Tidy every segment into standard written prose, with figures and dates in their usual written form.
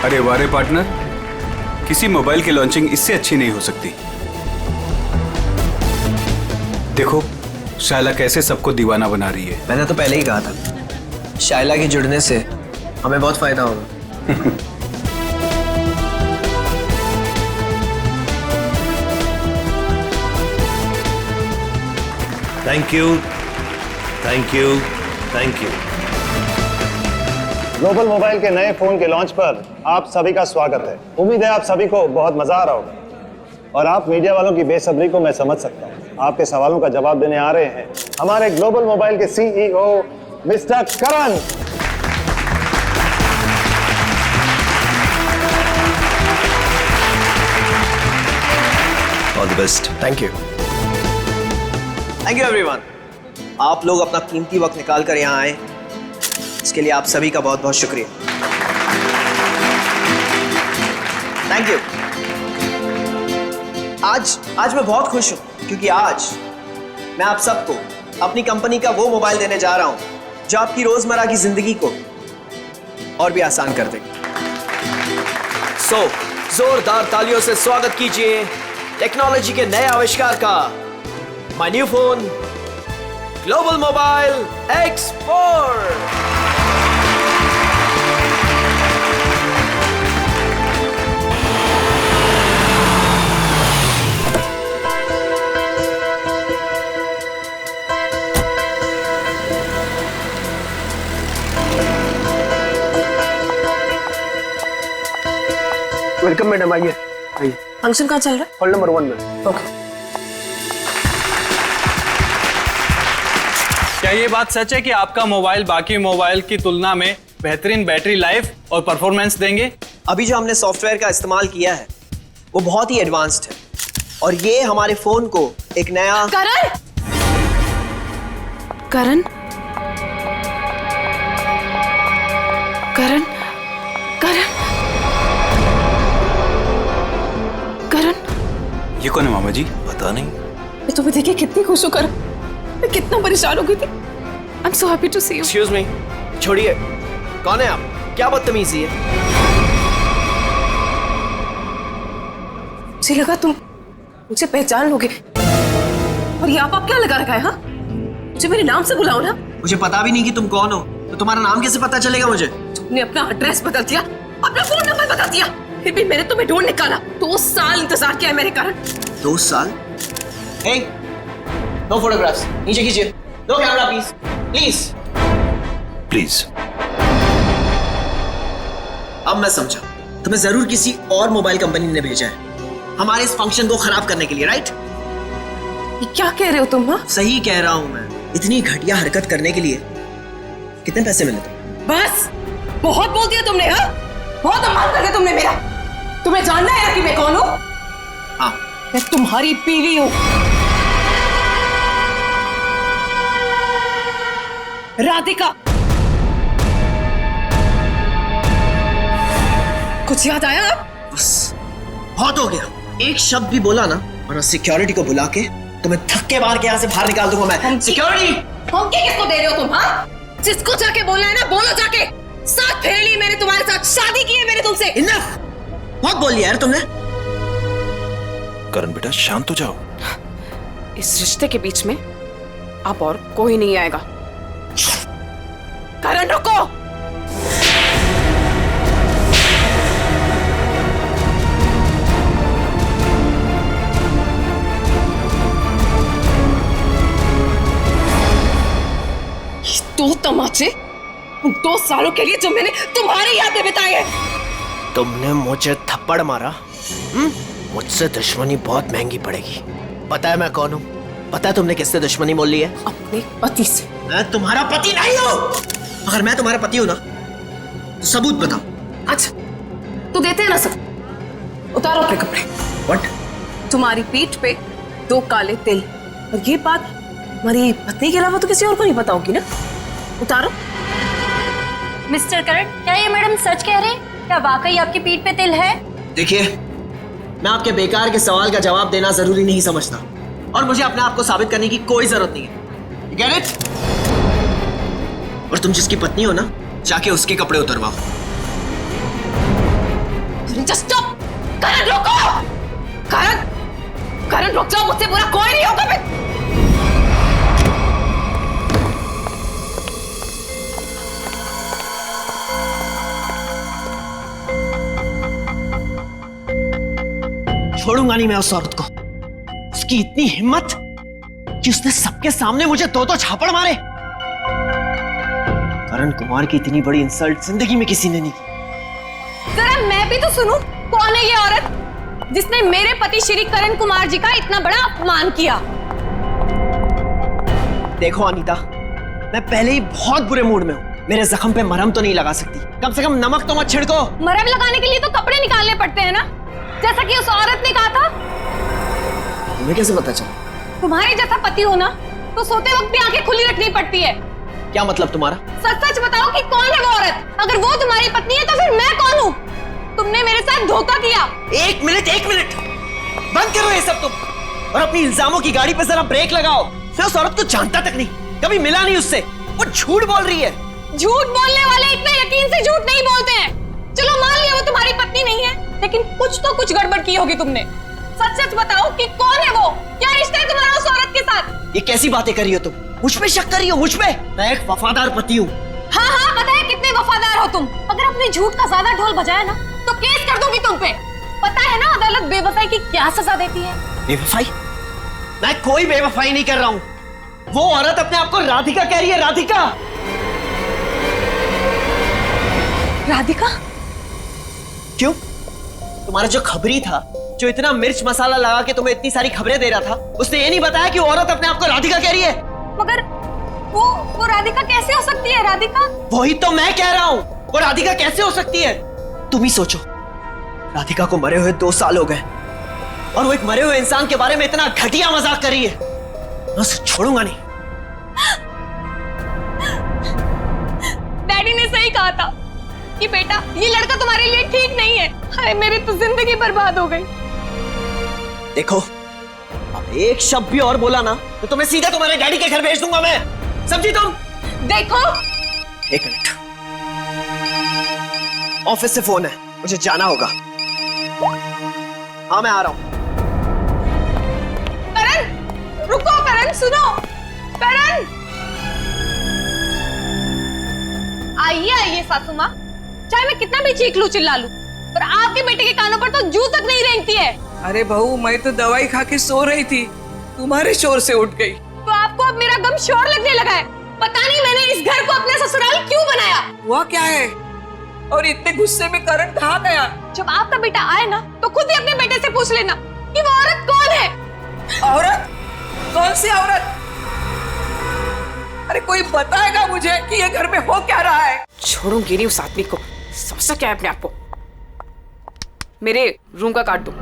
अरे वारे पार्टनर, किसी मोबाइल की लॉन्चिंग इससे अच्छी नहीं हो सकती। देखो शायला कैसे सबको दीवाना बना रही है। मैंने तो पहले ही कहा था, शायला के जुड़ने से हमें बहुत फायदा होगा। Thank you, thank you, thank you. Global mobile के नए फोन के लॉन्च पर आप सभी का स्वागत है। उम्मीद है आप सभी को बहुत मजा आ रहा होगा और आप मीडिया वालों की बेसब्री को मैं समझ सकता हूँ। आपके सवालों का जवाब देने आ रहे हैं हमारे ग्लोबल मोबाइल के CEO mister Karan. All the best. Thank you everyone. आप लोग अपना कीमती वक्त निकाल कर यहाँ आए, इसके लिए आप सभी का बहुत बहुत शुक्रिया। Thank you. आज मैं बहुत खुश हूं क्योंकि आज मैं आप सबको अपनी कंपनी का वो मोबाइल देने जा रहा हूं जो आपकी रोजमर्रा की जिंदगी को और भी आसान कर देगा। सो जोरदार तालियों से स्वागत कीजिए टेक्नोलॉजी के नए आविष्कार का, my new phone global mobile X4। Welcome madam, आइए आइए। फंक्शन कहाँ चल रहा है? हॉल नंबर 1 में। ओके। क्या ये बात सच है कि आपका मोबाइल बाकी मोबाइल की तुलना में बेहतरीन बैटरी लाइफ और परफॉर्मेंस देंगे? अभी जो हमने सॉफ्टवेयर का इस्तेमाल किया है वो बहुत ही एडवांस्ड है और ये हमारे फोन को एक नया करण करण करण करण करण ये कौन है मामा जी? पता नहीं। मैं तुम्हें देखिए कितनी खुश हूँ करण। मैं कितना परेशान हो गई थी। I am so happy to see you. Excuse me, छोड़िए, कौन है आप? क्या बदतमीजी है? मुझे लगा तुम मुझे पहचान लोगे और ये आप क्या लगा रखा है? हाँ, मुझे मेरे नाम से बुलाओ ना। मुझे पता भी नहीं कि तुम कौन हो, तो तुम्हारा नाम कैसे पता चलेगा मुझे? तुमने अपना एड्रेस बदल दिया, अपना फोन नंबर बदल दिया, फिर भी मैंने तुम्हें ढूंढ निकाला। 2 साल इंतजार किया है मेरे कारण। 2 साल? हे, नो फोटोग्राफ्स, नीचे कीजिए। No camera please, please please. अब मैं समझा, तुम्हें जरूर किसी और मोबाइल कंपनी ने भेजा है हमारे इस फंक्शन को खराब करने के लिए, राइट? ये क्या कह रहे हो तुम? हाँ, सही कह रहा हूं मैं। इतनी घटिया हरकत करने के लिए कितने पैसे मिले थे? बस बहुत बोल दिया तुमने। हाँ, बहुत अपमान कर दिया तुमने मेरा। तुम्हें जानना है ना कि मैं कौन हूँ? हाँ, मैं तुम्हारी बीवी हूँ, राधिका। कुछ याद आया? बस बहुत हो गया। एक शब्द भी बोला ना, वरना सिक्योरिटी को बुला के तुम्हें धक्के मार के यहाँ से बाहर निकाल दूंगा मैं। सिक्योरिटी! धमकी किसको दे रहे हो तुम? हाँ, जिसको जाके बोलना है ना बोलो जाके। साथ फेर ली मैंने तुम्हारे साथ, शादी की है मैंने तुमसे। इनफ! बहुत बोल लिया यार तुमने। करण बेटा शांत हो जाओ। इस रिश्ते के बीच में अब और कोई नहीं आएगा। करण रुको। ये 2 तमाचे उन 2 सालों के लिए जो मैंने तुम्हारी याद में बिताए हैं। तुमने मुझे थप्पड़ मारा। मुझसे दुश्मनी बहुत महंगी पड़ेगी। पता है मैं कौन हूँ? पता है तुमने किससे दुश्मनी मोल ली है? अपने पति से। मैं तुम्हारा पति नहीं हूँ। अगर मैं तुम्हारा पति हूँ ना तो सबूत बताओ। अच्छा, तो देते हैं ना सब। उतारो अपने कपड़े। व्हाट? तुम्हारी पीठ पे 2 काले तिल, और ये बात हमारी पत्नी के अलावा तो किसी और को नहीं पता होगी ना। उतारो। मिस्टर करण, क्या ये मैडम सच कह रहे हैं? क्या वाकई आपकी पीठ पे तिल है? देखिए, मैं आपके बेकार के सवाल का जवाब देना जरूरी नहीं समझता और मुझे अपने आप को साबित करने की कोई जरूरत नहीं है। Get it? और तुम जिसकी पत्नी हो ना, जाके उसके कपड़े उतरवाओ। Just stop. करण रुको। करण, करण रुक जाओ, मुझसे बुरा कोई नहीं होगा फिर। छोड़ूंगा नहीं मैं उस औरत को। उसकी इतनी हिम्मत कि उसने सबके सामने मुझे दो झापड़ मारे। करण कुमार की इतनी बड़ी इंसल्ट जिंदगी में किसी ने नहीं की। जरा मैं भी तो सुनूं, कौन है ये औरत जिसने मेरे पति श्री करण कुमार जी का इतना बड़ा अपमान किया? देखो अनीता, मैं पहले ही बहुत बुरे मूड में हूँ। मेरे जख्म पे मरहम तो नहीं लगा सकती, कम से कम नमक तो मत छिड़को। मरहम लगाने के लिए तो कपड़े निकालने पड़ते हैं ना, जैसा कि उस औरत ने कहा था। तुम्हें कैसे पता चला? तुम्हारे जैसा पति हो ना तो सोते वक्त भी आंखें खुली रखनी पड़ती है। क्या मतलब तुम्हारा? सच सच बताओ कि कौन है वो औरत? अगर वो तुम्हारी पत्नी है तो फिर मैं कौन हूँ? तुमने मेरे साथ धोखा किया। एक मिनट बंद करो ये सब तुम, और अपनी इल्जामों की गाड़ी पे जरा ब्रेक लगाओ। मैं उस औरत को जानता तक नहीं, कभी मिला नहीं उससे। वो झूठ बोल रही है। झूठ बोलने वाले इतने यकीन से झूठ नहीं बोलते हैं। चलो मान लिया वो तुम्हारी पत्नी नहीं है, लेकिन कुछ गड़बड़ की होगी तुमने। सच सच बताओ कि कौन है वो? क्या रिश्ता है तुम्हारा उस औरत के साथ? ये कैसी बातें कर रही हो तुम? मुझ पे शक कर रही हो? मुझ पे? मैं एक वफादार पति हूँ। हाँ हाँ, पता है कितने वफादार हो तुम। अगर अपने झूठ का ज्यादा ढोल बजाया ना तो केस कर दूंगी तुम पे। पता है ना अदालत बेवफाई की क्या सजा देती है? बेवफाई? मैं कोई बेवफाई नहीं कर रहा हूँ। वो औरत अपने आप को राधिका कह रही है। राधिका? राधिका? क्यों? तुम्हारा जो खबरी था, जो इतना मिर्च मसाला लगा के तुम्हें इतनी सारी खबरें दे रहा था, उसने ये नहीं बताया कि वो औरत अपने आप को राधिका कह रही है। मगर वो राधिका कैसे हो सकती है? राधिका? वही तो मैं कह रहा हूँ, वो राधिका कैसे हो सकती है? तुम ही सोचो, राधिका को मरे हुए 2 साल हो गए और वो एक मरे हुए इंसान के बारे में इतना घटिया मजाक कर रही है। मैं उसे छोड़ूंगा नहीं। डैडी ने सही कहा था कि बेटा ये लड़का तुम्हारे लिए ठीक नहीं है। हाय मेरी तो जिंदगी बर्बाद हो गई। देखो, अब एक शब्द भी और बोला ना तो तुम्हें सीधा तुम्हारे डैडी के घर भेज दूंगा मैं। समझी तुम? देखो, एक मिनट, ऑफिस से फोन है, मुझे जाना होगा। हाँ मैं आ रहा हूं। करण रुको, करण सुनो, करण। आइए सासू माँ, चाहे मैं कितना भी चीख लूं चिल्ला लूं, पर आपके बेटे के कानों पर तो जू तक नहीं रेंगती है। अरे बहू, मैं तो दवाई खा के सो रही थी, तुम्हारे शोर से उठ गई। तो आपको अब मेरा गम शोर लगने लगा है। पता नहीं मैंने इस घर को अपना ससुराल क्यों बनाया। हुआ क्या है? और इतने गुस्से में करण कहाँ गया? जब आपका बेटा आए ना तो खुद ही अपने बेटे से पूछ लेना कि वो औरत कौन है। औरत? कौन सी औरत? अरे कोई बताएगा मुझे कि ये घर में हो क्या रहा है? छोड़ूंगी नहीं उस आदमी को। समझ क्या है अपने आप को? मेरे रूम का काट दो।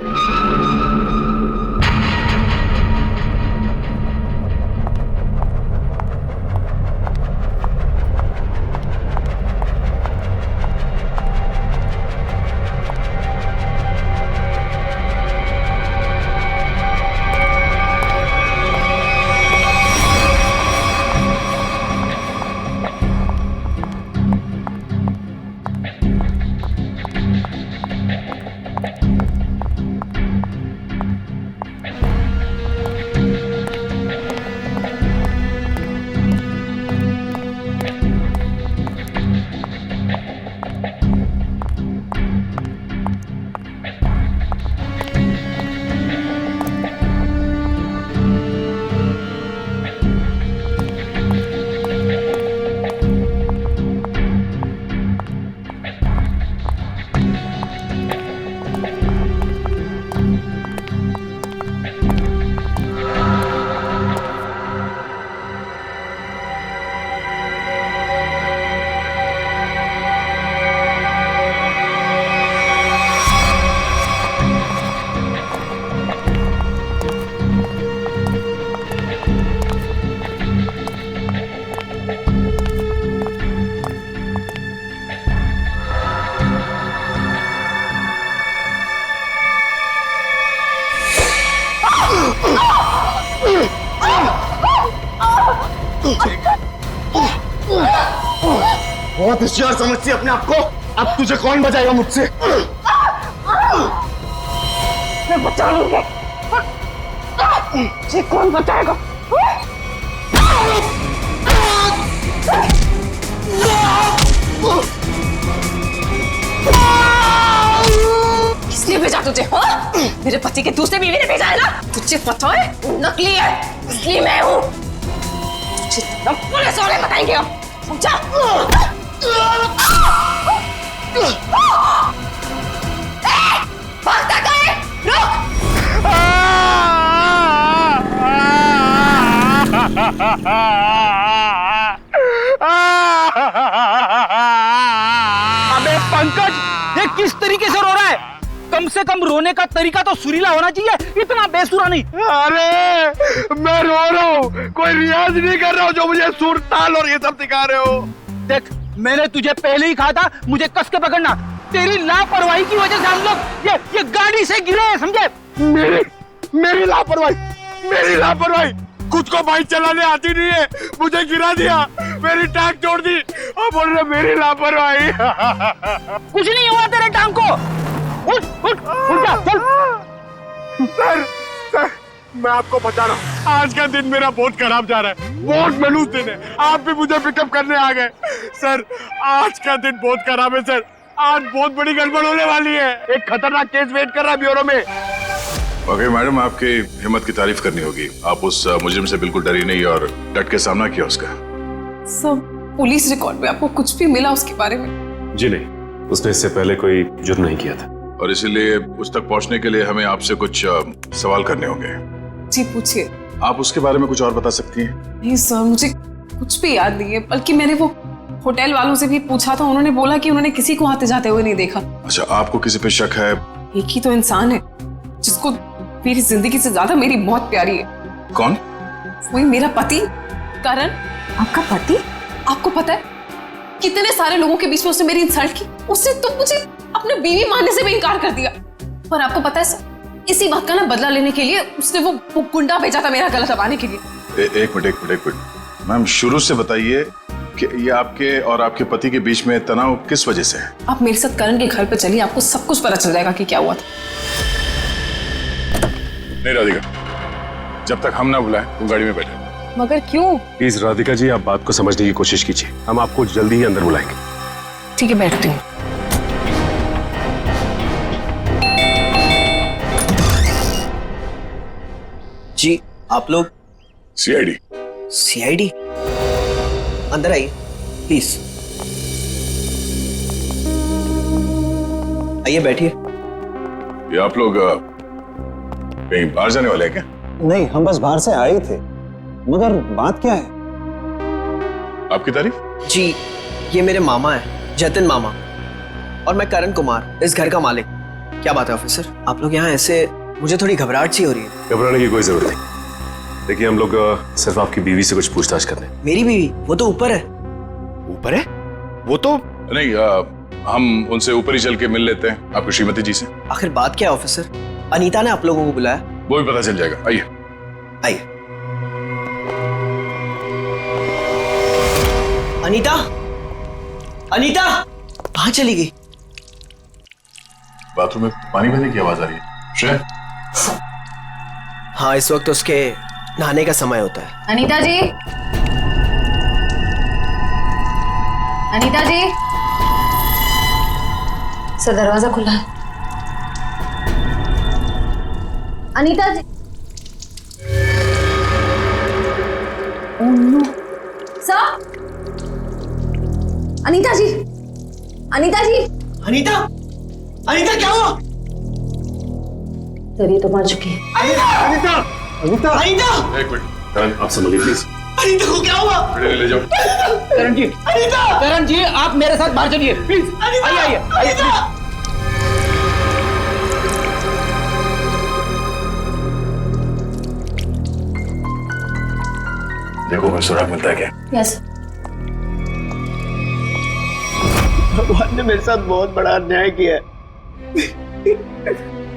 बहुत होशियार समझती है अपने आप को। अब तुझे कौन बचाएगा मुझसे? मैं बचा लूंगा। ये कौन बताएगा? किसने भेजा तुझे? हाँ? मेरे पति के दूसरे बीवी ने भेजा है ना? तुझे पता है नकली है, इसलिए मैं हूँ। तुझे पुलिस वाले बताएंगे अब, समझा? भागता कहाँ है? रुक! अबे पंकज, ये किस तरीके से रो रहा है? कम से कम रोने का तरीका तो सुरीला होना चाहिए, इतना बेसुरा नहीं। अरे मैं रो रहा हूँ, कोई रियाज नहीं कर रहा हूँ जो मुझे सुर ताल और ये सब सिखा रहे हो। देख, मैंने तुझे पहले ही कहा था मुझे कस के पकड़ना। तेरी लापरवाही की वजह से हम लोग ये गाड़ी से गिरे हैं, समझे? मेरी लापरवाही खुद को बाइक चलाने आती नहीं है, मुझे गिरा दिया, मेरी टांग तोड़ दी और बोल रहे मेरी लापरवाही। कुछ नहीं हुआ तेरे टांग को। उठ जा, चल। सर, मैं आपको बता रहा हूँ, आज का दिन मेरा बहुत खराब जा रहा है, बहुत मनूस दिन है। आप भी मुझे पिकअप करने आ गए। सर, आज का दिन बहुत खराब है सर, आज बहुत बड़ी गड़बड़ होने वाली है। एक खतरनाक केस वेट कर रहा है ब्यूरो में। ओके मैडम, आपकी हिम्मत की तारीफ करनी होगी। आप उस मुजरिम से बिल्कुल डरी नहीं और डट के सामना किया उसका। सब पुलिस रिकॉर्ड में आपको कुछ भी मिला उसके बारे में? जी नहीं, उसने इससे पहले कोई जुर्म नहीं किया था। और इसीलिए उस तक पहुंचने के लिए हमें आपसे कुछ सवाल करने होंगे। जी पूछिए। आप उसके बारे में कुछ और बता सकती हैं? नहीं सर, मुझे कुछ भी याद नहीं है, बल्कि मैंने वो होटल वालों से भी पूछा था, उन्होंने बोला कि उन्होंने किसी को आते जाते हुए नहीं देखा। अच्छा, आपको किसी पे शक है? एक ही तो इंसान है जिसको मेरी जिंदगी से ज्यादा मेरी मौत प्यारी है। कौन? वही मेरा पति करण। आपका पति? आपको पता है कितने सारे लोगों के बीच में उसने मेरी इंसल्ट की, उसने तो मुझे अपने बीवी मानने से भी इनकार कर दिया। पर आपको पता है सर, इसी बात का ना बदला लेने के लिए उसने वो गुंडा भेजा था मेरा गला दबाने के लिए। एक मिनट मैम, शुरू से बताइए कि ये आपके और आपके पति के बीच में तनाव किस वजह से है? आप मेरे साथ करण के घर पे चलिए, आपको सब कुछ पता चल जाएगा कि क्या हुआ था। नहीं राधिका, जब तक हम ना बुलाएं तुम गाड़ी में बैठे। मगर क्यों? प्लीज राधिका जी, आप बात को समझने की कोशिश कीजिए, हम आपको जल्दी ही अंदर बुलाएंगे। ठीक है, बैठती हूँ। जी आप लोग? सीआईडी। अंदर आइए प्लीज। आइए बैठिए। ये आप लोग कहीं बाहर जाने वाले हैं क्या? नहीं, हम बस बाहर से आए थे, मगर बात क्या है? आपकी तारीफ? जी, ये मेरे मामा है, जतिन मामा, और मैं करण कुमार, इस घर का मालिक। क्या बात है ऑफिसर, आप लोग यहाँ ऐसे? मुझे थोड़ी घबराहट सी हो रही है। घबराने की कोई जरूरत नहीं। देखिए, हम लोग सिर्फ आपकी बीवी से कुछ पूछताछ कर रहे हैं। मेरी बीवी? वो तो ऊपर है। ऊपर है? वो तो नहीं, हम उनसे ऊपर ही चल के मिल लेते हैं, आपकी श्रीमती जी से। आखिर बात क्या है ऑफिसर? अनीता ने आप लोगों को बुलाया? वो भी पता चल जाएगा, आइए। आइए। अनीता, अनीता कहाँ चली गई? बाथरूम में पानी बहने की आवाज आ रही है। श्रेया? हाँ, इस वक्त उसके नहाने का समय होता है। अनीता जी, अनीता जी। सर, दरवाजा खुला है। Anita ji. Oh no. Sir, Anita ji, Anita ji. Anita, Anita क्या हुआ? सर, ये तो मर चुकी है। अनीता, अनीता, अनीता। एक मिनट, करण आप समझिए प्लीज। अनीता को क्या हुआ? ले जाओ। करण जी, अनीता, करण जी, आप मेरे साथ बाहर चलिए प्लीज। आइए। अनीता। देखो कोई सुराग मिलता है क्या? यस। भगवान ने मेरे साथ बहुत बड़ा अन्याय किया है।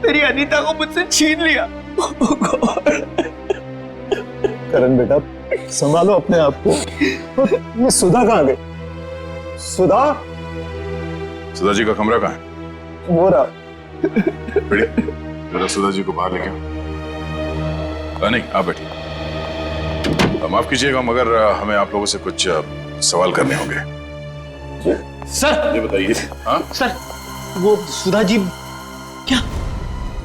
मेरी अनीता को मुझसे छीन लिया। करण बेटा, संभालो अपने आप को। ये सुधा कहाँ गई? सुधा? सुधा जी का कमरा कहाँ है? वो रहा। जरा सुधा जी को बाहर लेके आओ। नहीं, आप बैठिए। माफ कीजिएगा मगर हमें आप लोगों से कुछ सवाल करने होंगे। सर ये बताइए। हाँ सर, वो सुधा जी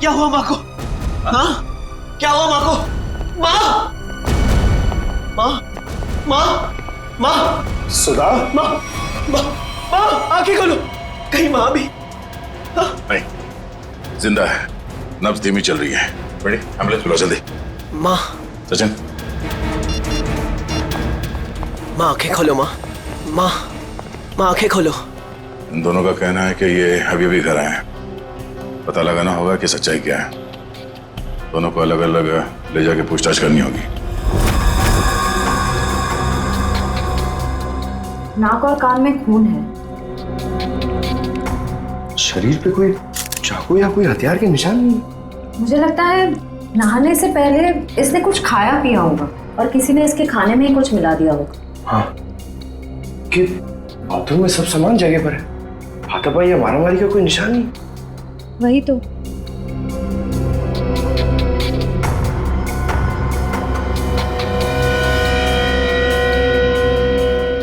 क्या हुआ माँ को? हाँ क्या हुआ माँ को? माँ माँ माँ माँ सुधा, माँ माँ माँ आंखें खोलो, कहीं माँ भी? नहीं, जिंदा है, नब्ज धीमी चल रही है। बड़ी एम्बुलेंस बुलाओ जल्दी। माँ सचिन, माँ आंखें खोलो, माँ माँ माँ आंखें खोलो। इन दोनों का कहना है कि ये अभी अभी घर आए हैं। पता लगाना होगा कि सच्चाई क्या है। दोनों को अलग अलग ले जाके पूछताछ करनी होगी। नाक और कान में खून है। शरीर पे कोई चाकू या कोई हथियार के निशान नहीं। मुझे लगता है नहाने से पहले इसने कुछ खाया पिया होगा और किसी ने इसके खाने में ही कुछ मिला दिया होगा। हाँ, कि बाथरूम में सब सामान जगह पर है, हाथापाई या मारामारी का कोई निशान नहीं। वही तो।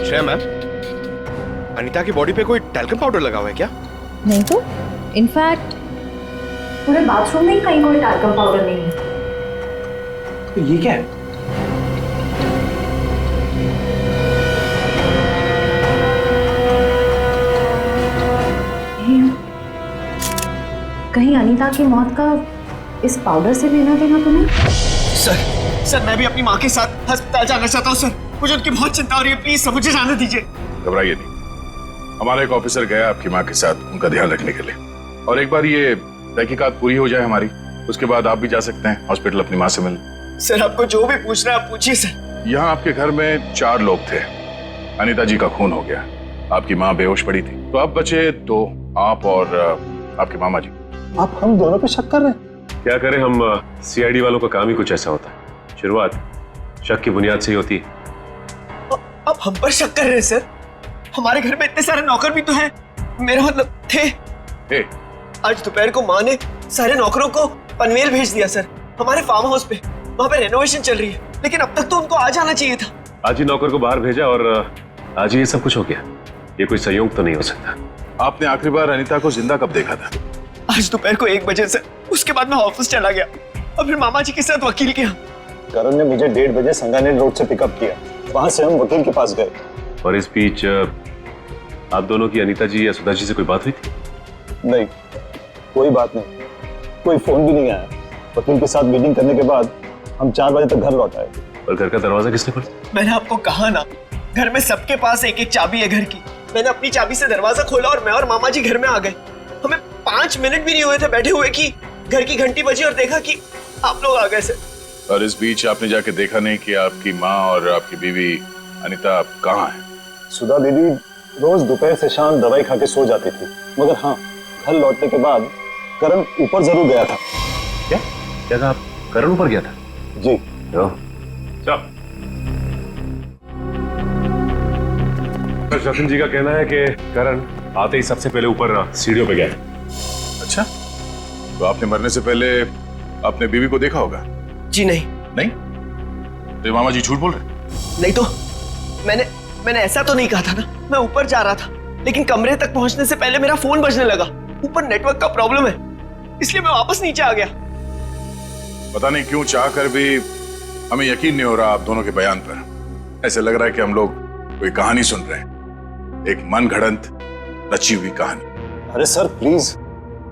श्रेया मैम, अनीता की बॉडी पे कोई टैल्कम पाउडर लगा हुआ है क्या? नहीं तो, इनफैक्ट पूरे बाथरूम में ही कहीं कोई टैल्कम पाउडर नहीं है। तो ये क्या है? कहीं अनीता की मौत का इस पाउडर से लेना देना तो नहीं? सर मैं भी अपनी माँ के साथ अस्पताल जाना चाहता हूँ सर। मुझे उनकी बहुत चिंता हो रही है, प्लीज सर मुझे जाने दीजिए। घबराइए नहीं, हमारा एक ऑफिसर गया आपकी माँ के साथ उनका ध्यान रखने के लिए। और एक बार ये तहकीकात पूरी हो जाए हमारी, उसके बाद आप भी जा सकते हैं हॉस्पिटल अपनी माँ से मिलने। सर आपको जो भी पूछना है आप पूछिए सर। यहाँ आपके घर में 4 लोग थे। अनीता जी का खून हो गया, आपकी माँ बेहोश पड़ी थी, तो अब बचे 2, आप और आपके मामा जी। आप हम दोनों पे शक कर रहे हैं? क्या करें, हम सीआईडी वालों का काम ही कुछ ऐसा होता है। शुरुआत शक की बुनियाद से ही होती है। आप हम पर शक कर रहे हैं सर? हमारे घर में इतने सारे नौकर भी तो हैं, मेरा मतलब थे। आज दोपहर को माँ ने सारे नौकरों को पनवेल भेज दिया सर, हमारे फार्म हाउस पे। वहाँ पे रेनोवेशन चल रही है, लेकिन अब तक तो उनको आ जाना चाहिए था। आज ही नौकर को बाहर भेजा और आज ही ये सब कुछ हो गया। ये कोई संयोग तो नहीं हो सकता। आपने आखिरी बार अनीता को जिंदा कब देखा था? आज दोपहर को 1 बजे से। उसके बाद मैं ऑफिस चला गया और फिर मामा जी के साथ वकील के यहाँ। करण ने मुझे 1:30 बजे संगानेर रोड से पिकअप किया, वहां से हम वकील के पास गए। और इस बीच आप दोनों की अनीता जी या सुधा जी से कोई बात हुई थी? नहीं, कोई बात नहीं, कोई फोन भी नहीं आया। वकील के साथ मीटिंग करने के बाद हम 4 बजे तक घर लौट आए। और घर का दरवाजा किसने खोला? मैंने आपको कहा ना, घर में सबके पास एक एक चाबी है घर की। मैंने अपनी चाबी से दरवाजा खोला और मैं और मामा जी घर में आ गए। हमें 5 मिनट भी नहीं हुए थे बैठे हुए कि घर की घंटी बजी और देखा कि आप लोग आ गए सर। और इस बीच आपने जाके देखा नहीं कि आपकी माँ और आपकी बीवी अनीता कहाँ है? सुधा दीदी रोज दोपहर से शाम दवाई खा के सो जाती थी, मगर हाँ, घर लौटने के बाद करण ऊपर जरूर गया था। क्या कहा आप? करण ऊपर गया था? जी। सचिन जी का कहना है कि करण आते ही सबसे पहले ऊपर सीढ़ियों पे गया। अच्छा, तो आपने मरने से पहले अपने बीवी को देखा होगा? जी नहीं। नहीं? तो मामा जी झूठ बोल रहे? नहीं तो मैंने ऐसा तो नहीं कहा था ना। मैं ऊपर जा रहा था, लेकिन कमरे तक पहुंचने से पहले मेरा फोन बजने लगा। ऊपर नेटवर्क का प्रॉब्लम है, इसलिए मैं वापस नीचे आ गया। पता नहीं क्यों चाह कर भी हमें यकीन नहीं हो रहा आप दोनों के बयान पर। ऐसे लग रहा है कि हम लोग कोई कहानी सुन रहे हैं, एक मन घड़ंत रची हुई कहानी। अरे सर प्लीज,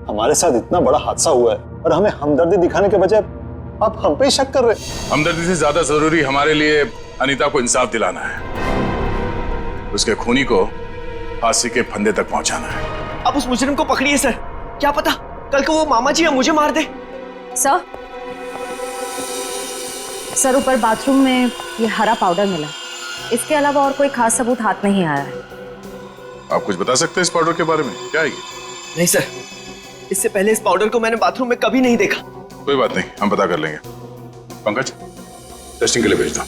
हमारे साथ इतना बड़ा हादसा हुआ है और हमें हमदर्दी दिखाने के बजाय आप हम पे शक कर रहे हैं। हमदर्दी से ज्यादा जरूरी हमारे लिए अनीता को इंसाफ दिलाना है, उसके खूनी को फांसी के फंदे तक पहुंचाना है। अब उस मुजरिम को पकड़िए सर, क्या पता कल को वो मामा जी या मुझे मार दे। सर ऊपर बाथरूम में ये हरा पाउडर मिला, इसके अलावा और कोई खास सबूत हाथ नहीं आया है। आप कुछ बता सकते हैं इस पाउडर के बारे में? क्या है ये? नहीं सर, इससे पहले इस पाउडर को मैंने बाथरूम में कभी नहीं देखा। कोई बात नहीं, हम पता कर लेंगे। पंकज, टेस्टिंग के लिए भेज दो।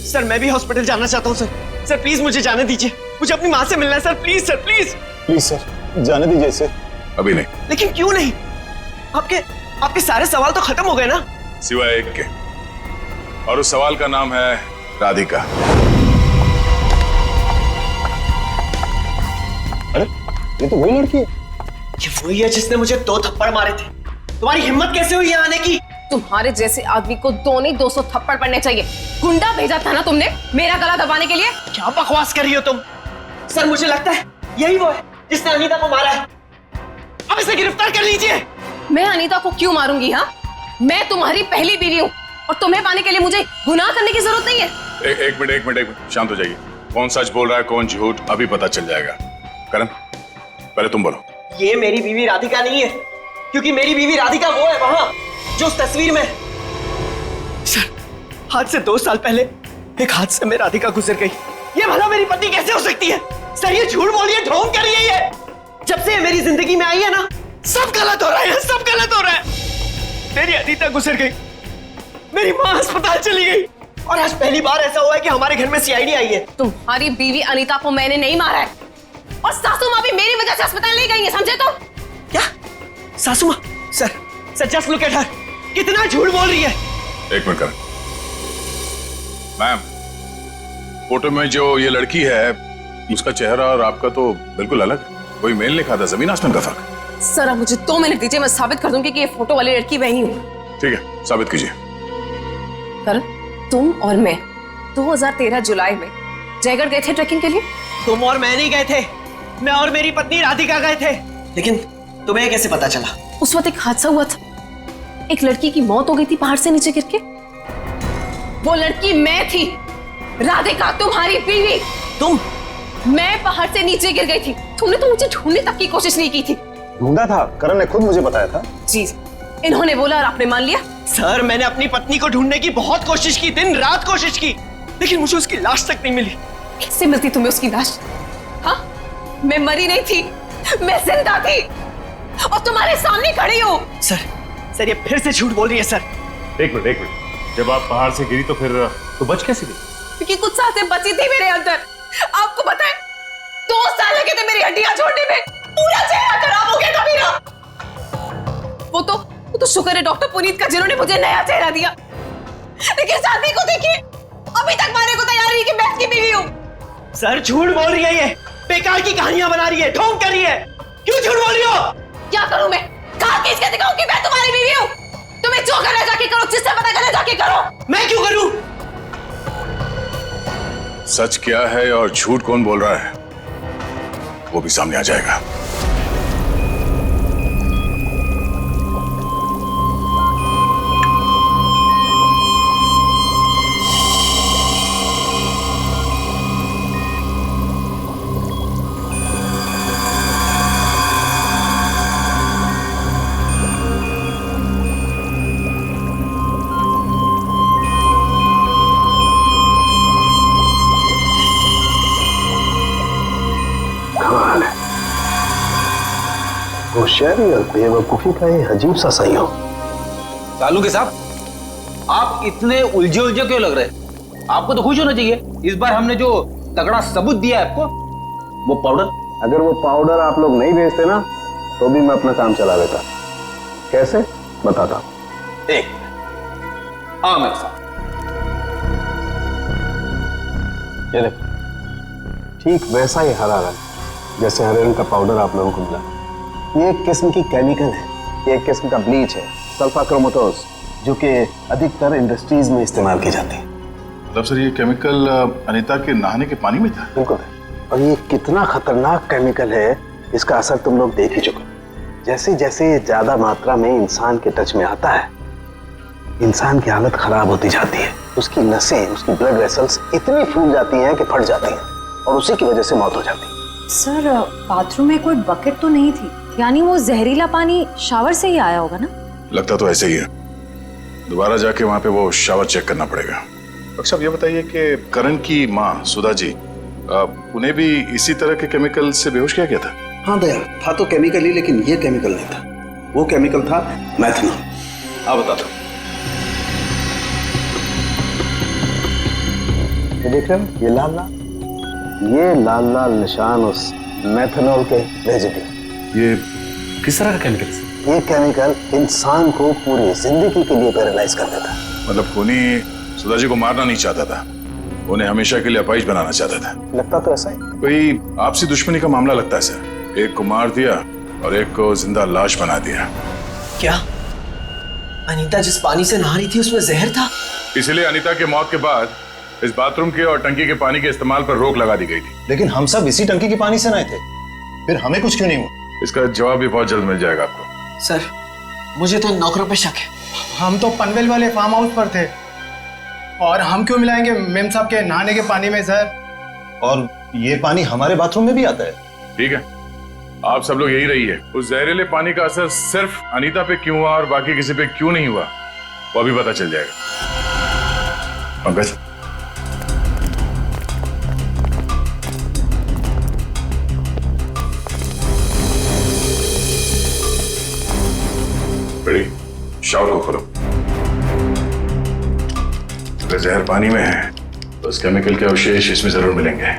सर मैं भी हॉस्पिटल जाना चाहता हूँ सर। सर प्लीज मुझे जाने दीजिए, मुझे अपनी माँ से मिलना है sir. Please sir, please. Please sir, जाने दीजिए इसे। अभी नहीं। लेकिन क्यों नहीं? आपके सारे सवाल तो खत्म हो गए ना? सिवाय एक के, और उस सवाल का नाम है राधिका। अरे ये तो वही लड़की है। ये वही है जिसने मुझे 2 थप्पड़ मारे थे। तुम्हारी हिम्मत कैसे हुई यहाँ आने की? तुम्हारे जैसे आदमी को 2 नहीं 200 थप्पड़ पड़ने चाहिए। गुंडा भेजा था ना तुमने मेरा गला दबाने के लिए? क्या बकवास कर रही हो तुम? सर मुझे लगता है यही वो है जिसने अनीता को मारा है। अब इसे गिरफ्तार कर लीजिए। मैं अनीता को क्यों मारूंगी? हाँ, मैं तुम्हारी पहली बीवी हूँ और तुम्हें पाने के लिए मुझे गुनाह करने की जरूरत नहीं है। एक मिनट, शांत हो जाइए। कौन सच बोल रहा है कौन झूठ अभी पता चल जाएगा। करण, पहले तुम बोलो। ये मेरी बीवी राधिका नहीं है, क्योंकि मेरी बीवी राधिका वो है वहां जो उस तस्वीर में। सर, आज से 2 साल पहले एक हादसे में राधिका गुजर गई। ये भला मेरी पत्नी कैसे हो सकती है? सर ये झूठ बोल रही है, ढोंग कर रही है ये। जब से मेरी जिंदगी में आई है ना, सब गलत हो रहा है, सब गलत हो रहा है। मेरी अनीता गुजर गई, मेरी माँ अस्पताल चली गई, और आज पहली बार ऐसा हुआ है कि हमारे घर में सीआईडी आई है। तुम्हारी बीवी अनीता को मैंने नहीं मारा है, और सासू माँ भी मेरी वजह से अस्पताल ले गई है, समझे? तो क्या सासू माँ? Sir just look at her, कितना झूठ बोल रही है। एक मिनट करण। मैम, फोटो में जो ये लड़की है उसका चेहरा और आपका तो बिल्कुल अलग। कोई मेल नहीं खाता, जमीन आसमान का फर्क। सर अब मुझे 2 मिनट दीजिए, मैं साबित कर दूंगी कि ये फोटो वाली लड़की वही हूँ। ठीक है, साबित कीजिए। करण, तुम और मैं 2013 जुलाई में जयगढ़ गए थे ट्रैकिंग के लिए। तुम और मैं नहीं गए थे, मैं और मेरी पत्नी राधिका गए थे। लेकिन तुम्हें कैसे पता चला? उस वक्त एक हादसा हुआ था, एक लड़की की मौत हो गई थी पहाड़ से नीचे गिर के। वो लड़की मैं थी, राधिका तुम्हारी बीवी। तुम? मैं पहाड़ से नीचे गिर गई थी, तुमने तो मुझे ढूंढने तक की कोशिश नहीं की थी। ढूंढा था, करण ने खुद मुझे बताया था। जी, इन्होंने बोला और आपने मान लिया। सर मैंने अपनी पत्नी को ढूंढने की बहुत कोशिश की, दिन रात कोशिश की, लेकिन मुझे उसकी लाश तक नहीं मिली। कैसे मिलती तुम्हें उसकी लाश? हाँ, मैं मरी नहीं थी, मैं जिंदा थी और तुम्हारे सामने खड़ी हूँ। सर ये फिर से झूठ बोल रही है। सर एक मिनट, जब आप पहाड़ से गिरी तो फिर तो बच कैसे गई? क्योंकि कुछ सांसें बची थी मेरे अंदर। आपको पता है 2 साल लगे थे मेरी हड्डियां छोड़ने में, पूरा चेहरा खराब हो गया था मेरा। वो तो शुक्र है डॉक्टर पुनीत का जिन्होंने मुझे नया चेहरा दिया। लेकिन शादी को देखिए, अभी तक मारने को तैयार नहीं कि मैं इसकी बीवी हूँ। सर झूठ बोल रही है, ये बेकार की कहानियां बना रही है, ढोंग कर रही है। क्यों झूठ बोल रही हो? क्या करूं मैं? कहां खींच के दिखाऊं कि मैं तुम्हारी बीवी हूं? तुम्हें जो करना जाके करो, जिससे पता करना जाके करो। मैं क्यों करूं? सच क्या है और झूठ कौन बोल रहा है वो भी सामने आ जाएगा। होशियारी और बेवकूफी का ये अजीब सा संयोग। कालू के साहब, आप इतने उलझे क्यों लग रहे? आपको तो खुश होना चाहिए, इस बार हमने जो तगड़ा सबूत दिया है आपको, वो पाउडर। अगर वो पाउडर आप लोग नहीं भेजते ना तो भी मैं अपना काम चला लेता। कैसे बताता हूं। एक हाँ मेरे साथ ये देखो, ठीक वैसा ही हरा रंग जैसे हरे रंग का पाउडर आप लोगों को मिला। ये एक किस्म की केमिकल है, ये एक किस्म का ब्लीच है, सल्फा क्रोमेटोज, जो कि अधिकतर इंडस्ट्रीज में इस्तेमाल की जाती है। मतलब सर ये केमिकल अनीता के नहाने के पानी में था? बिल्कुल। और ये कितना खतरनाक केमिकल है इसका असर तुम लोग देख ही चुके। जैसे जैसे ये ज्यादा मात्रा में इंसान के टच में आता है, इंसान की हालत खराब होती जाती है। उसकी नसें, उसकी ब्लड वेसल्स इतनी फूल जाती हैं कि फट जाती हैं और उसी की वजह से मौत हो जाती है। सर बाथरूम में कोई बकेट तो नहीं थी, यानी वो जहरीला पानी शावर से ही आया होगा ना? लगता तो ऐसे ही है। दोबारा जाके वहां पे वो शावर चेक करना पड़ेगा। डॉक्टर साहब ये बताइए कि करण की माँ सुधा जी, उन्हें भी इसी तरह के केमिकल से बेहोश किया गया था? हाँ दया, था तो केमिकल ही, लेकिन ये केमिकल नहीं था। वो केमिकल था मैथनॉल। हाँ बताता हूँ। ये देख रहे हो, ये लाल लाल निशान उस मैथनॉल के रेजिड्यू। ये किस तरह का केमिकल? ये केमिकल इंसान को पूरी जिंदगी के लिए पैरालाइज कर देता है। मतलब खूनी सुधा जी को मारना नहीं चाहता था, उन्हें हमेशा के लिए अपाहिज बनाना चाहता था। लगता तो ऐसा ही। कोई आपसी दुश्मनी का मामला लगता है सर। एक को मार दिया और एक को जिंदा लाश बना दिया। क्या अनीता जिस पानी से नहा रही थी उसमें जहर था? इसलिए अनीता के मौत के बाद इस बाथरूम के और टंकी के पानी के इस्तेमाल पर रोक लगा दी गई थी। लेकिन हम सब इसी टंकी के पानी से नहाए थे, फिर हमें कुछ क्यों नहीं हुआ? इसका जवाब भी बहुत जल्द मिल जाएगा आपको। सर मुझे तो नौकरों पे शक है। हम तो पनवेल वाले फार्म हाउस पर थे और हम क्यों मिलाएंगे मेम साहब के नहाने के पानी में सर? और ये पानी हमारे बाथरूम में भी आता है। ठीक है, आप सब लोग यही रहिए। उस जहरीले पानी का असर सिर्फ अनीता पे क्यों हुआ और बाकी किसी पे क्यों नहीं हुआ वो अभी पता चल जाएगा। पंकज, बड़ी शावर को खोलो। अगर जहर पानी में है तो उस केमिकल के अवशेष इसमें जरूर मिलेंगे।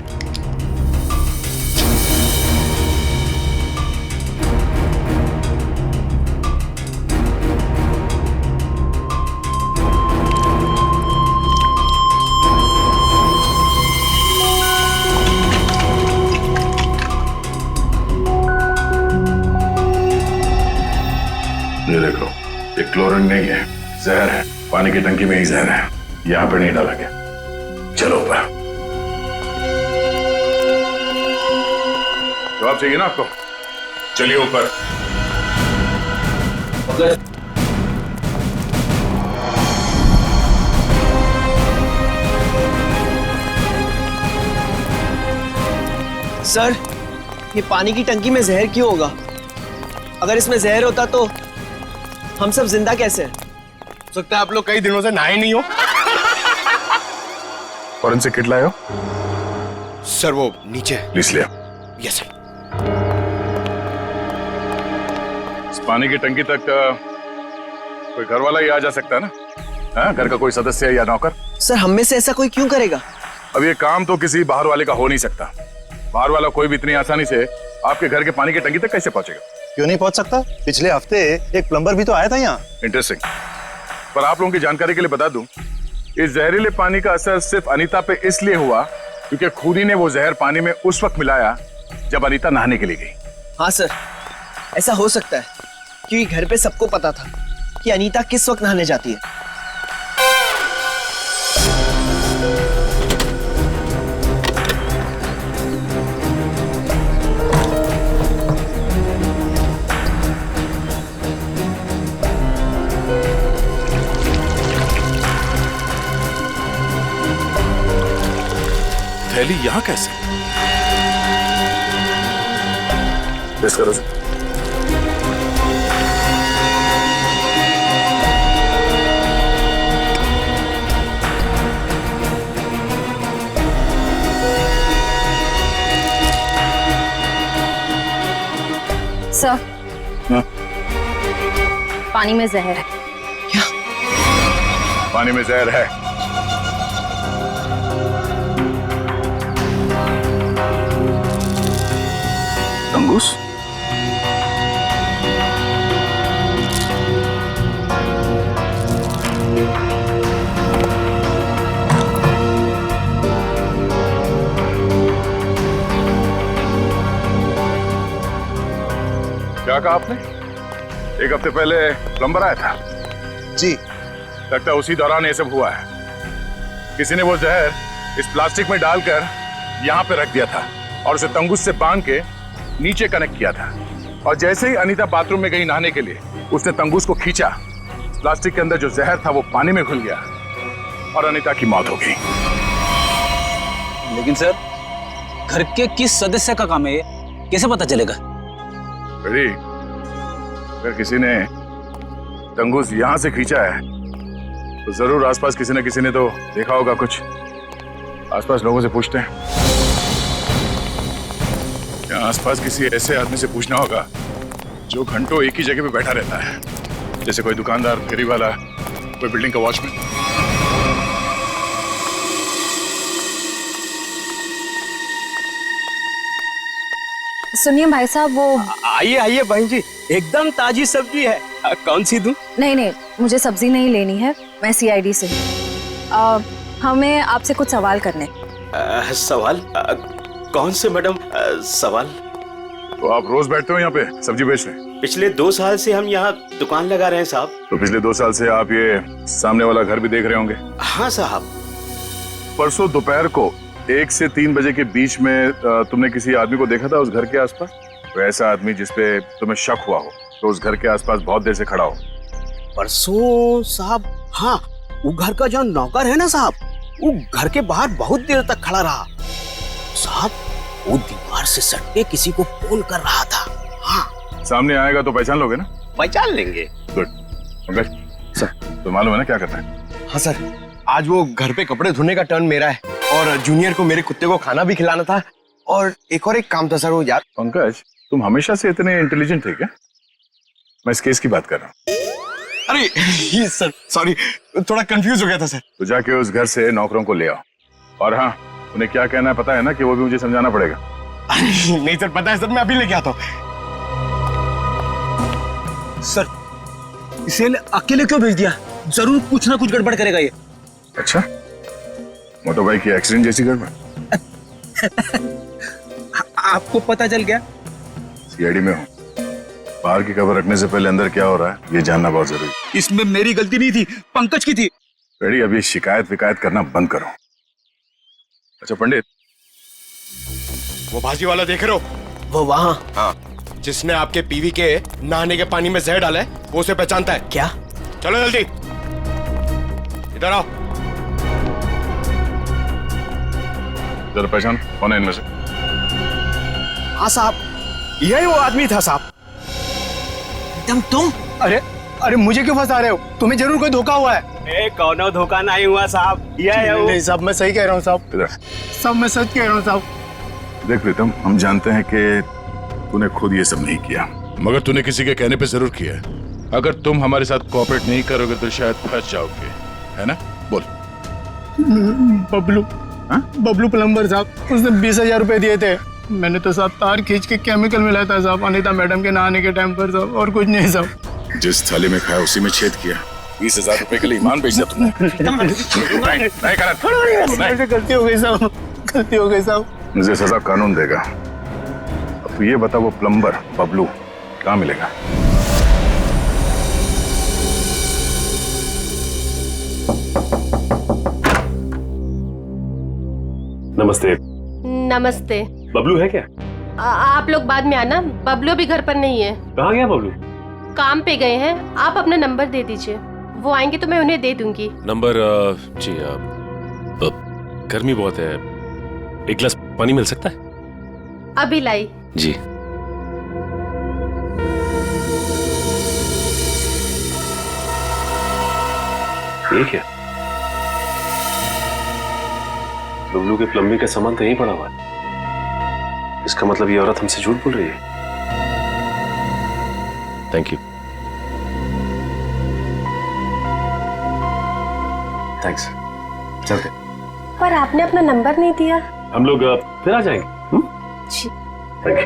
ये देखो, ये क्लोरीन नहीं है, जहर है। पानी की टंकी में ही जहर है, यहां पर नहीं डाला गया। चलो ऊपर। जवाब चाहिए ना आपको? चलिए ऊपर। सर ये पानी की टंकी में जहर क्यों होगा? अगर इसमें जहर होता तो हम सब जिंदा कैसे हैं? हो सकता है आप लोग कई दिनों से नहाए नहीं हो। फॉरेंसिक किट लाए हो? सर वो नीचे। प्लीज लिया। Yes sir. इस पानी की टंकी तक कोई घर वाला ही आ जा सकता है ना? हाँ, घर का कोई सदस्य या नौकर? सर हम में से ऐसा कोई क्यों करेगा? अब ये काम तो किसी बाहर वाले का हो नहीं सकता। बाहर वाला कोई भी इतनी आसानी से आपके घर के पानी की टंकी तक कैसे पहुंचेगा? क्यों नहीं पहुंच सकता? पिछले हफ्ते एक प्लम्बर भी तो आया था यहाँ। इंटरेस्टिंग। पर आप लोगों की जानकारी के लिए बता दूं, इस जहरीले पानी का असर सिर्फ अनीता पे इसलिए हुआ क्योंकि खूनी ने वो जहर पानी में उस वक्त मिलाया जब अनीता नहाने के लिए गई। हाँ सर, ऐसा हो सकता है क्योंकि घर पे सबको पता था कि अनीता किस वक्त नहाने जाती है। थैली यहाँ कैसे? टेस्ट करो। सर पानी में जहर है। क्या? पानी में जहर है? तंगूस? क्या कहा आपने? एक हफ्ते पहले प्लम्बर आया था? जी। लगता है उसी दौरान ये सब हुआ है। किसी ने वो जहर इस प्लास्टिक में डालकर यहाँ पे रख दिया था और उसे तंगूस से बांध के नीचे कनेक्ट किया था। और जैसे ही अनीता बाथरूम में गई नहाने के लिए, उसने तंगूस को खींचा। प्लास्टिक के अंदर जो जहर था वो पानी में घुल गया और अनीता की मौत हो गई। लेकिन सर, घर के किस सदस्य का काम है ये? कैसे पता चलेगा? अरे, अगर किसी ने तंगूस यहां से खींचा है तो जरूर आसपास किसी न किसी ने तो देखा होगा कुछ। आसपास लोगों से पूछते हैं। या आसपास किसी ऐसे आदमी से पूछना होगा जो घंटों एक ही जगह पे बैठा रहता है, जैसे कोई दुकानदार, फेरी वाला, कोई बिल्डिंग का वॉचमैन। सुनिए भाई साहब, वो आइए आइए बहन जी, एकदम ताजी सब्जी है। कौन सी दूं? नहीं, मुझे सब्जी नहीं लेनी है, मैं सीआईडी से हूँ। हमें आपसे कुछ सवाल करने। सवाल? कौन से मैडम सवाल? तो आप रोज बैठते हो यहाँ पे सब्जी बेचने? पिछले 2 साल से हम यहाँ दुकान लगा रहे हैं साहब। तो पिछले 2 साल से आप ये सामने वाला घर भी देख रहे होंगे? हाँ साहब। परसों दोपहर को 1 से 3 बजे के बीच में तुमने किसी आदमी को देखा था उस घर के आसपास? तो ऐसा आदमी जिसपे तुम्हें शक हुआ हो, तो उस घर के आसपास बहुत देर से खड़ा हो। परसों साहब, हाँ, वो घर का जो नौकर है ना साहब, वो घर के बाहर बहुत देर तक खड़ा रहा साहब। वो दीवार से सट के किसी को फोन कर रहा था। हाँ, सामने आएगा तो पहचान लोगे ना? पहचान लेंगे। गुड। पंकज सर, तो मालूम है ना क्या करना है? हाँ सर, आज वो घर पे कपड़े धोने का टर्न मेरा है और जूनियर को मेरे कुत्ते को खाना भी खिलाना था और एक काम था सर वो यार। पंकज, तुम हमेशा से इतने इंटेलिजेंट थे क्या? मैं इस केस की बात कर रहा हूँ। अरे ये सर सॉरी, थोड़ा कंफ्यूज हो गया था सर। तो जाके उस घर से नौकरों को ले आओ। और हाँ, उन्हें क्या कहना है पता है ना, कि वो भी मुझे समझाना पड़ेगा। नहीं सर, पता है सर, मैं अभी लेके आता हूँ। सर, इसे अकेले क्यों भेज दिया? जरूर कुछ ना कुछ गड़बड़ करेगा ये। अच्छा, मोटर बाइक की एक्सीडेंट जैसी गड़बड़? आपको पता चल गया? सीआईडी में हूँ, बाहर की खबर रखने से पहले अंदर क्या हो रहा है ये जानना बहुत जरूरी है। इसमें मेरी गलती नहीं थी, पंकज की थी। रेडी, अभी शिकायत विकायत करना बंद करो। अच्छा पंडित, वो भाजी वाला देख रहे हो? वो वहाँ? हाँ, जिसने आपके पीवी के नहाने के पानी में जहर डाला है, वो उसे पहचानता है क्या? चलो जल्दी इधर आओ। जरा पहचान कौन है इनमें से? हाँ साहब, यही वो आदमी था साहब। तुम? अरे मुझे क्यों फंसा रहे हो? तुम्हें जरूर कोई धोखा हुआ है। कौनो धोखा नहीं हुआ साहब, यह है वो। नहीं साहब, मैं सही कह रहा हूँ साहब। इधर साहब, मैं सच कह रहा हूँ साहब। देख प्रीतम, हम जानते हैं कि तूने खुद ये सब नहीं किया, मगर तूने किसी के कहने पे जरूर किया है। अगर तुम हमारे साथ कोऑपरेट नहीं करोगे तो शायद फंस जाओगे, है ना? बोल। बबलू प्लम्बर साहब, उसने 20,000 रुपए दिए थे। मैंने तो साहब तार खींच के केमिकल मिलाया था साहब, अनीता मैडम के नहाने के टाइम पर साहब, और कुछ नहीं साहब। जिस थाली में खाया उसी में छेद किया। 20,000 रुपए के लिए ईमान बेच दिया तुमने। गलती हो गई साहब, गलती हो गई साहब। मुझे सजा कानून देगा। अब ये बता, वो प्लम्बर बबलू कहाँ मिलेगा? नमस्ते। नमस्ते। बबलू है क्या? आप लोग बाद में आना, बबलू भी घर पर नहीं है। कहाँ गया बबलू? काम पे गए हैं। आप अपना नंबर दे दीजिए, वो आएंगे तो मैं उन्हें दे दूंगी। नंबर? जी, गर्मी बहुत है, एक गिलास पानी मिल सकता है? अभी लाई। जी। ठीक है, बबलू के प्लम्बिंग का सामान तो यहीं पड़ा हुआ है। इसका मतलब ये औरत हमसे झूठ बोल रही है। Thank you. थैंक्स। चलते। पर आपने अपना नंबर नहीं दिया। हम लोग फिर आ जाएंगे। जी। Thank you.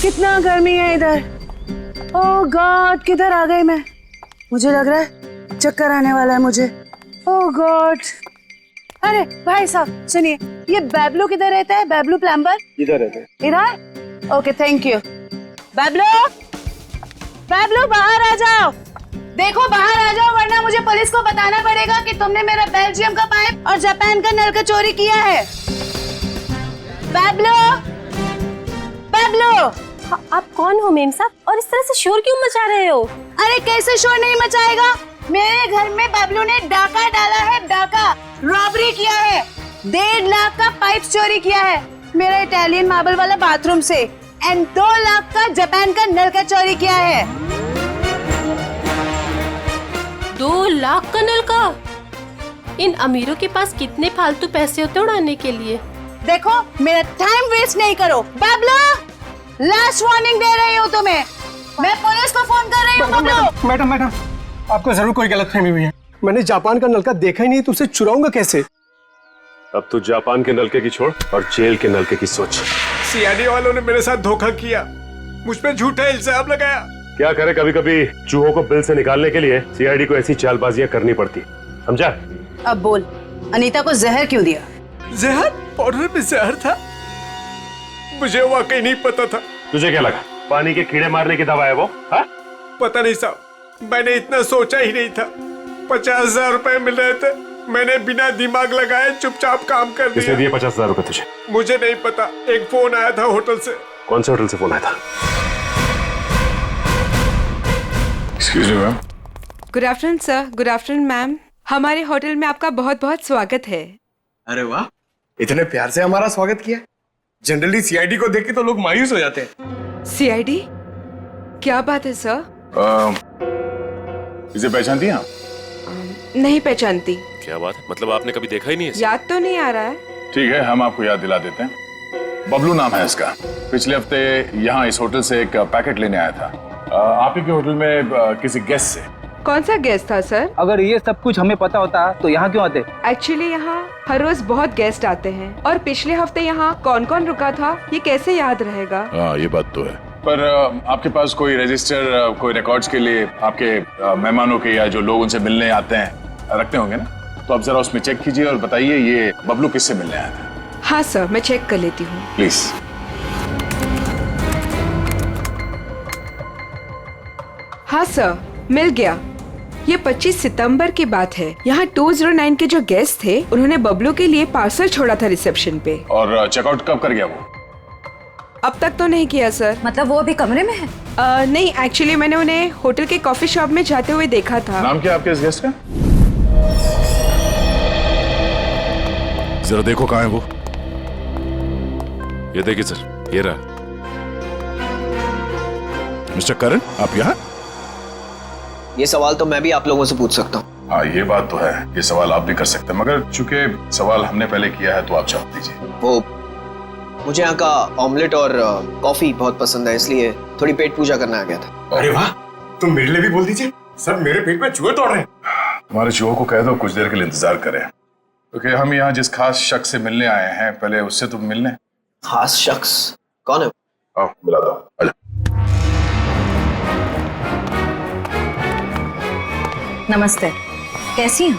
कितना गर्मी है इधर। ओह गॉड, किधर आ गई मैं? मुझे लग रहा है चक्कर आने वाला है मुझे। ओह गॉड। अरे भाई साहब सुनिए, ये बबलू किधर रहता है? बबलू प्लम्बर इधर रहते हैं। इधर? Okay, thank you. Bablu, Bablu बाहर आ जाओ। देखो बाहर आ जाओ, वरना मुझे पुलिस को बताना पड़ेगा कि तुमने मेरा बेल्जियम का पाइप और जापान का नल का चोरी किया है। बबलू, बबलू। आप कौन हो मेम साहब, और इस तरह से शोर क्यों मचा रहे हो? अरे कैसे शोर नहीं मचाएगा? मेरे घर में बबलू ने डाका डाला है, डाका रॉबरी किया है। 1.5 लाख का पाइप चोरी किया है मेरा इटालियन मार्बल वाला बाथरूम से, एंड 2 लाख का जापान का नल का चोरी किया है। 2 लाख का नल का? इन अमीरों के पास कितने फालतू पैसे होते उड़ाने के लिए। देखो मेरा टाइम वेस्ट नहीं करो। बबलू, लास्ट वार्निंग दे रही हूँ तुम्हें, मैं पुलिस को फोन कर रही हूँ। बबलू। मैडम, आपको जरूर कोई गलतफहमी हुई है। मैंने जापान का नलका देखा ही नहीं, तो उसे चुराऊंगा कैसे? अब तू जापान के नलके की छोड़ और जेल के नलके की सोच। सीआईडी वालों ने मेरे साथ धोखा किया, मुझ पे झूठा इल्जाम लगाया। क्या करे, कभी कभी चूहों को बिल से निकालने के लिए सीआईडी को ऐसी चालबाजियां करनी पड़ती, समझा? अब बोल, अनीता को जहर क्यों दिया? जहर? पाउडर में जहर था? मुझे वाकई नहीं पता था। तुझे क्या लगा पानी के कीड़े मारने की दवा है वो? हा? पता नहीं साहब, मैंने इतना सोचा ही नहीं था। 50,000 रुपए मिल रहे थे, मैंने बिना दिमाग लगाए चुपचाप काम कर दिया। किसने दिए 50,000 रुपए तुझे? मुझे नहीं पता, एक फोन आया था होटल से। कौन से होटल से फोन आया था? Excuse me ma'am. Good afternoon sir. Good afternoon ma'am. हमारे होटल में आपका बहुत बहुत स्वागत है। अरे वाह, इतने प्यार से हमारा स्वागत किया। जनरली सीआईडी को देख के तो लोग मायूस हो जाते हैं। सीआईडी? क्या बात है सर? इसे पहचानती हैं आप? नहीं पहचानती। क्या बात है, मतलब आपने कभी देखा ही नहीं है? याद तो नहीं आ रहा है। ठीक है, हम आपको याद दिला देते हैं। बबलू नाम है इसका। पिछले हफ्ते यहाँ इस होटल से एक पैकेट लेने आया था, आप ही के होटल में किसी गेस्ट से। कौन सा गेस्ट था सर? अगर ये सब कुछ हमें पता होता तो यहाँ क्यों आते? एक्चुअली यहाँ हर रोज बहुत गेस्ट आते हैं और पिछले हफ्ते यहाँ कौन कौन रुका था ये कैसे याद रहेगा? हाँ, ये बात तो है। पर आपके पास कोई रजिस्टर, कोई रिकॉर्ड्स के लिए आपके मेहमानों के या जो लोग उनसे मिलने आते हैं रखते होंगे ना, तो आप जरा उसमें चेक कीजिए और बताइए ये बबलू किससे मिलने आया था। हाँ सर, मैं चेक कर लेती हूँ। प्लीज। हाँ सर, मिल गया। ये 25 सितंबर की बात है। यहाँ 209 के जो गेस्ट थे उन्होंने बबलू के लिए पार्सल छोड़ा था रिसेप्शन पे। और चेकआउट कब कर गया वो? अब तक तो नहीं किया सर। मतलब वो अभी कमरे में है? नहीं, एक्चुअली मैंने उन्हें होटल के कॉफी शॉप में जाते हुए देखा था। नाम क्या आपके इस गेस्ट का? जरा देखो कहाँ है वो। ये देखिए सर, ये रहा। मिस्टर करण, आप यहाँ? ये सवाल तो मैं भी आप लोगों से पूछ सकता हूँ। हाँ, ये बात तो है, ये सवाल आप भी कर सकते हैं, मगर चूंकि सवाल हमने पहले किया है तो आप जवाब दीजिए। वो मुझे यहाँ का ऑमलेट और कॉफी बहुत पसंद है, इसलिए थोड़ी पेट पूजा करने आ गया था। अरे वाह, तुम मेरे लिए भी बोल दीजिए। सर, मेरे पेट में चूहे तोड़ रहे हैं। तुम्हारे चूहों को कह दो कुछ देर के लिए इंतजार करें, क्योंकि हम यहाँ जिस खास शख्स से मिलने आए हैं, पहले उससे तुम मिलने। खास शख्स कौन है? आओ मिला दो। आजा। नमस्ते, कैसी हैं?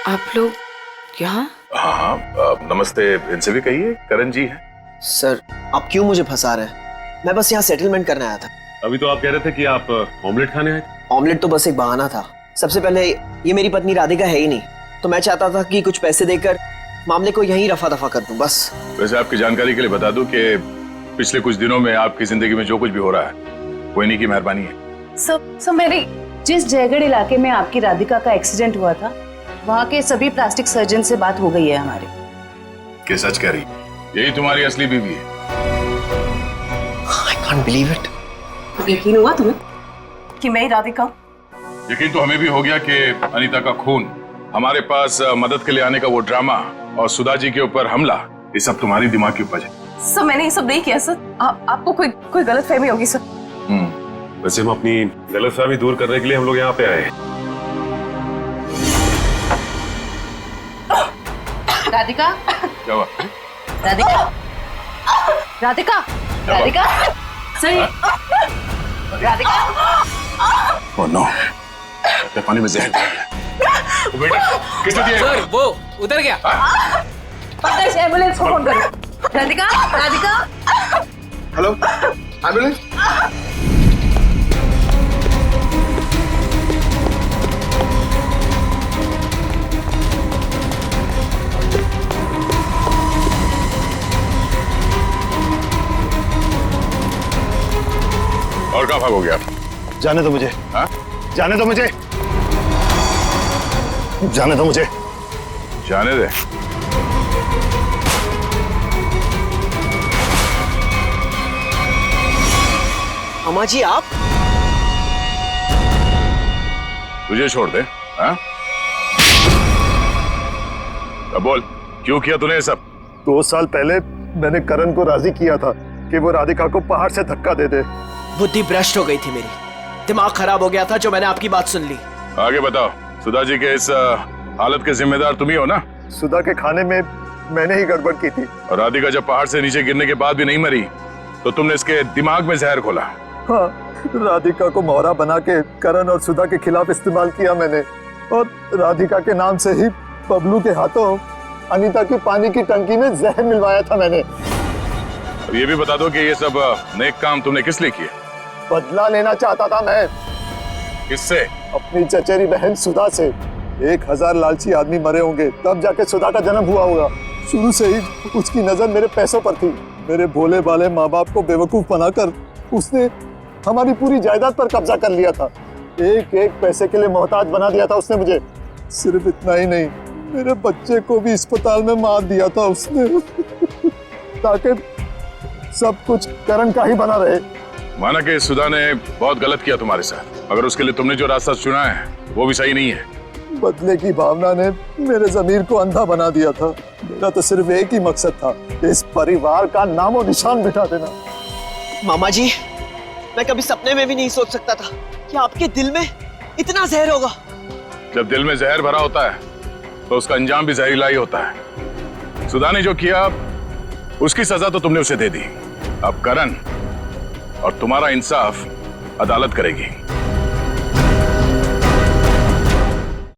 आप लोग यहाँ? हाँ, नमस्ते इनसे भी कहिए, करण जी है। सर, आप क्यों मुझे फंसा रहे हैं? मैं बस यहाँ सेटलमेंट करने आया था। अभी तो आप कह रहे थे कि आप ऑमलेट खाने आए थे। ऑमलेट तो बस एक बहाना था। सबसे पहले ये मेरी पत्नी राधिका है ही नहीं, तो मैं चाहता था कि कुछ पैसे देकर मामले को यहीं रफा दफा कर दूं, बस। वैसे आपकी जानकारी के लिए बता दूं कि पिछले कुछ दिनों में आपकी जिंदगी में जो कुछ भी हो रहा है वो इन्हीं की मेहरबानी है। सब मेरी जिस जयगढ़ इलाके में आपकी राधिका का एक्सीडेंट हुआ था, वहाँ के सभी प्लास्टिक सर्जन से बात हो गई है हमारी। क्या सच कह रही? यही तुम्हारी असली बीवी है? I can't believe it। यकीन हुआ तुम्हें कि मैं ही राधिका? यकीन तो हमें भी हो गया कि अनीता का खून, हमारे पास मदद के लिए आने का वो ड्रामा और सुधा जी के ऊपर हमला, ये सब तुम्हारी दिमाग की उपज है। सर, मैंने ये सब नहीं किया सर। आपको कोई गलतफहमी होगी सर। वैसे हम अपनी गलतफहमी दूर करने के लिए हम लोग यहाँ पे आए हैं। राधिका, क्या हुआ? राधिका, राधिका, राधिका, सही, राधिका। ओह नो, पानी में जहर दिया। वो बेटा किसने दिया? सर, वो उधर गया। पता है, एम्बुलेंस को फोन करो। राधिका, राधिका। Hello, ambulance. और कहाँ भागोगे आप? जाने दो मुझे। हाँ? जाने दो मुझे। जाने दो मुझे। जाने दे। अम्मा जी, आप? तुझे छोड़ दे? हाँ? अब बोल, क्यों किया तूने ये सब? 2 साल पहले मैंने करण को राजी किया था कि वो राधिका को पहाड़ से धक्का दे दे। बुद्धि भ्रष्ट हो गई थी मेरी, दिमाग खराब हो गया था जो मैंने आपकी बात सुन ली। आगे बताओ, सुधा जी के इस हालत के जिम्मेदार तुम ही हो ना? सुधा के खाने में मैंने ही गड़बड़ की थी। और राधिका जब पहाड़ से नीचे गिरने के बाद भी नहीं मरी तो तुमने इसके दिमाग में जहर घोला। हाँ, राधिका को मोहरा बना के करण और सुधा के खिलाफ इस्तेमाल किया मैंने, और राधिका के नाम से ही बबलू के हाथों अनीता की पानी की टंकी में जहर मिलवाया था मैंने। अब ये भी बता दो कि ये सब नेक काम तुमने किस लिए किए? बदला लेना चाहता था मैं। किससे? अपनी चचेरी बहन सुधा से। 1000 लालची आदमी मरे होंगे तब जाके सुधा का जन्म हुआ होगा। शुरू से ही उसकी नजर मेरे पैसों पर थी। मेरे भोले भाले माँ बाप को बेवकूफ बनाकर उसने हमारी पूरी जायदाद पर कब्जा कर लिया था। एक एक पैसे के लिए मोहताज बना दिया था उसने मुझे। सिर्फ इतना ही नहीं, मेरे बच्चे को भी अस्पताल में मार दिया था उसने ताकि सब कुछ करण का ही बना रहे। माना कि सुधा ने बहुत गलत किया तुम्हारे साथ, अगर उसके लिए तुमने जो रास्ता चुना है वो भी सही नहीं है। बदले की भावना ने मेरे ज़मीर को अंधा बना दिया था। मेरा तो सिर्फ एक ही मकसद था, इस परिवार का नामो निशान मिटा देना। मामा जी, मैं कभी सपने में भी नहीं सोच सकता था कि आपके दिल में इतना जहर होगा। जब दिल में जहर भरा होता है तो उसका अंजाम भी जहरीला ही होता है। सुधा ने जो किया उसकी सजा तो तुमने उसे दे दी। अब करण और तुम्हारा इंसाफ अदालत करेगी।